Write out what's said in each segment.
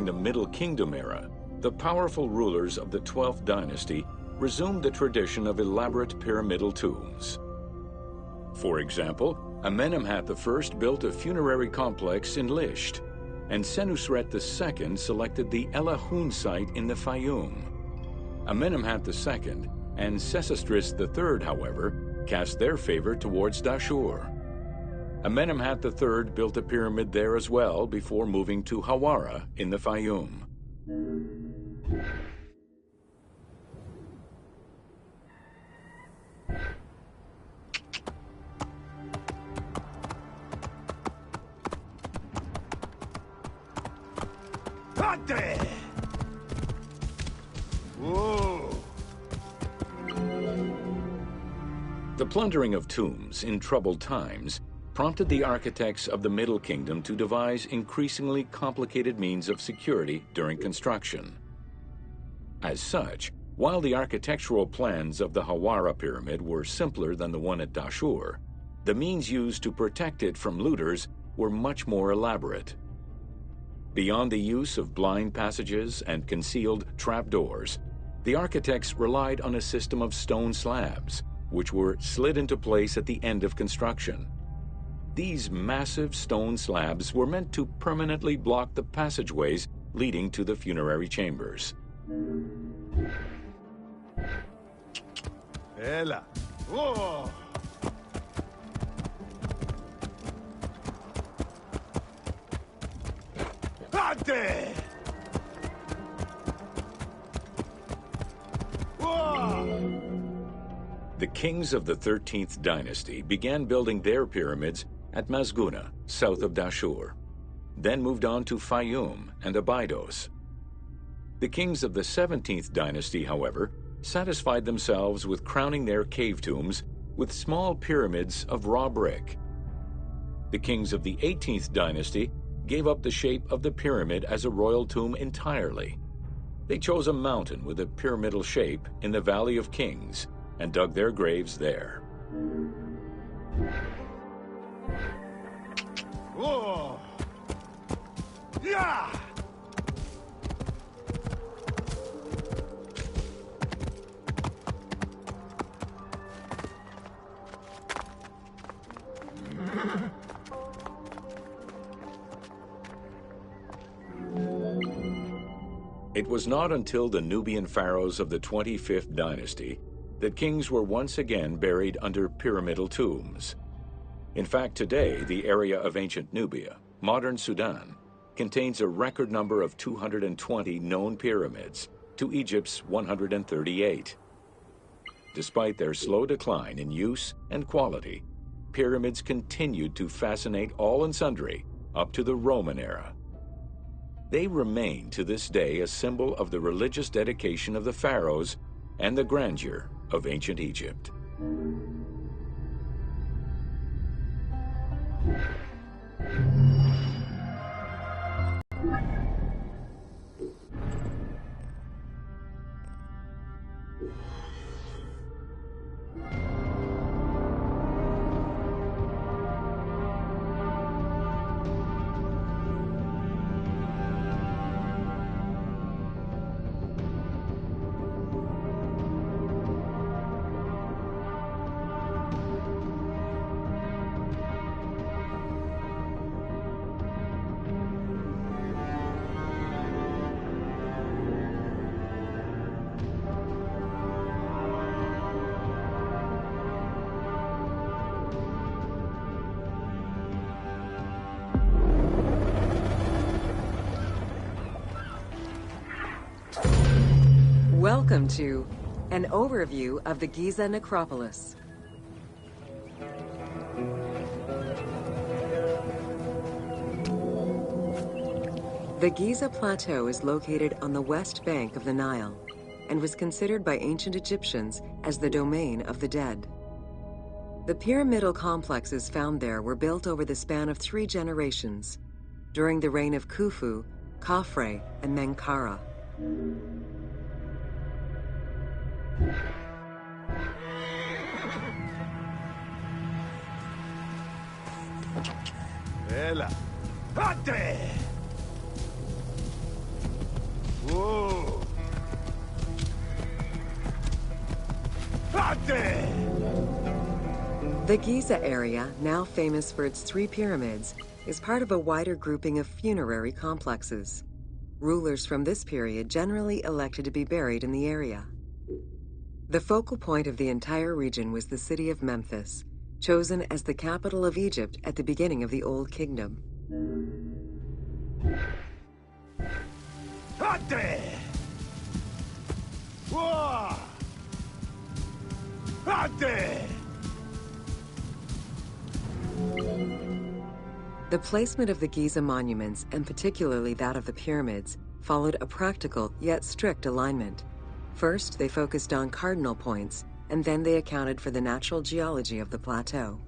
during the Middle Kingdom era, the powerful rulers of the 12th dynasty resumed the tradition of elaborate pyramidal tombs. For example, Amenemhat I built a funerary complex in Lisht, and Senusret II selected the Elahun site in the Fayum. Amenemhat II and Sesostris III, however, cast their favor towards Dashur. Amenemhat III built a pyramid there as well before moving to Hawara in the Fayum. The plundering of tombs in troubled times prompted the architects of the Middle Kingdom to devise increasingly complicated means of security during construction. As such, while the architectural plans of the Hawara pyramid were simpler than the one at Dashur, the means used to protect it from looters were much more elaborate. Beyond the use of blind passages and concealed trapdoors, the architects relied on a system of stone slabs, which were slid into place at the end of construction. These massive stone slabs were meant to permanently block the passageways leading to the funerary chambers. Ela. Oh. Ate. The kings of the 13th dynasty began building their pyramids at Masguna, south of Dashur, then moved on to Fayum and Abydos. The kings of the 17th dynasty, however, satisfied themselves with crowning their cave tombs with small pyramids of raw brick. The kings of the 18th dynasty gave up the shape of the pyramid as a royal tomb entirely. They chose a mountain with a pyramidal shape in the Valley of Kings and dug their graves there. Oh. Yeah. It was not until the Nubian pharaohs of the 25th dynasty that kings were once again buried under pyramidal tombs. In fact, today, the area of ancient Nubia, modern Sudan, contains a record number of 220 known pyramids to Egypt's 138. Despite their slow decline in use and quality, pyramids continued to fascinate all and sundry up to the Roman era. They remain to this day a symbol of the religious dedication of the pharaohs and the grandeur of ancient Egypt. Welcome to an overview of the Giza necropolis. The Giza Plateau is located on the west bank of the Nile and was considered by ancient Egyptians as the domain of the dead. The pyramidal complexes found there were built over the span of 3 generations, during the reign of Khufu, Khafre, and Menkaure. Ela. Ate. Whoa! Ate! The Giza area, now famous for its 3 pyramids, is part of a wider grouping of funerary complexes. Rulers from this period generally elected to be buried in the area. The focal point of the entire region was the city of Memphis, chosen as the capital of Egypt at the beginning of the Old Kingdom. Ate! Whoa! Ate! The placement of the Giza monuments, and particularly that of the pyramids, followed a practical yet strict alignment. First, they focused on cardinal points, and then they accounted for the natural geology of the plateau.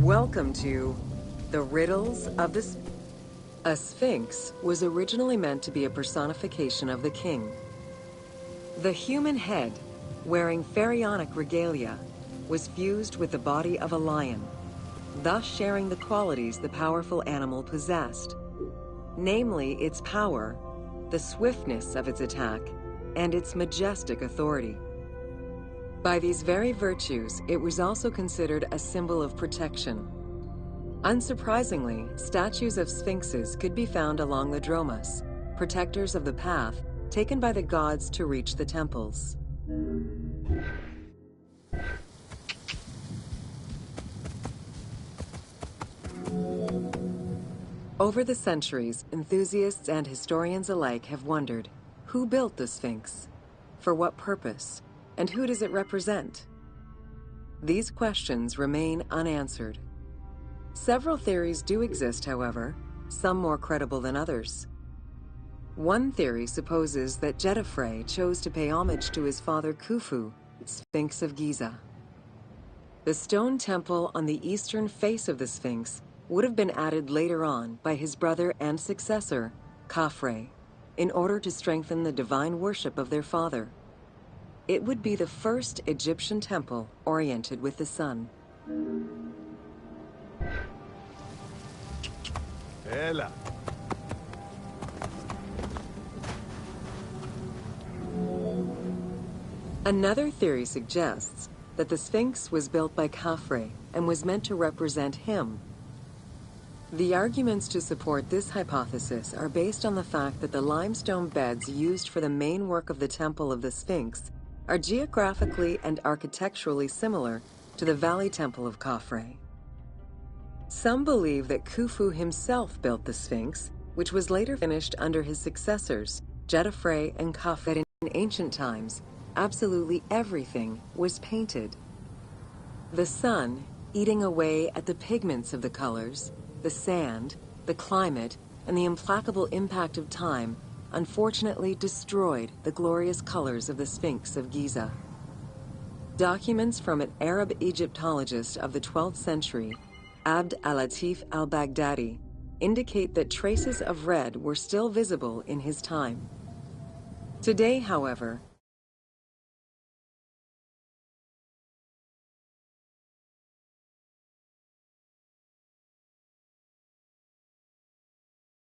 Welcome to The Riddles of the Sphinx. A sphinx was originally meant to be a personification of the king. The human head, wearing pharaonic regalia, was fused with the body of a lion, thus sharing the qualities the powerful animal possessed, namely its power, the swiftness of its attack, and its majestic authority. By these very virtues, it was also considered a symbol of protection. Unsurprisingly, statues of sphinxes could be found along the Dromas, protectors of the path taken by the gods to reach the temples. Over the centuries, enthusiasts and historians alike have wondered, who built the Sphinx? For what purpose? And who does it represent? These questions remain unanswered. Several theories do exist, however, some more credible than others. One theory supposes that Djedefre chose to pay homage to his father Khufu, Sphinx of Giza. The stone temple on the eastern face of the Sphinx would have been added later on by his brother and successor, Khafre, in order to strengthen the divine worship of their father. It would be the first Egyptian temple oriented with the sun. Ela. Another theory suggests that the Sphinx was built by Khafre and was meant to represent him. The arguments to support this hypothesis are based on the fact that the limestone beds used for the main work of the Temple of the Sphinx are geographically and architecturally similar to the Valley Temple of Khafre. Some believe that Khufu himself built the Sphinx, which was later finished under his successors, Djedefre and Khafre. In ancient times, absolutely everything was painted. The sun, eating away at the pigments of the colors, the sand, the climate, and the implacable impact of time unfortunately destroyed the glorious colors of the Sphinx of Giza. Documents from an Arab Egyptologist of the 12th century, Abd al-Latif al-Baghdadi, indicate that traces of red were still visible in his time. Today, however,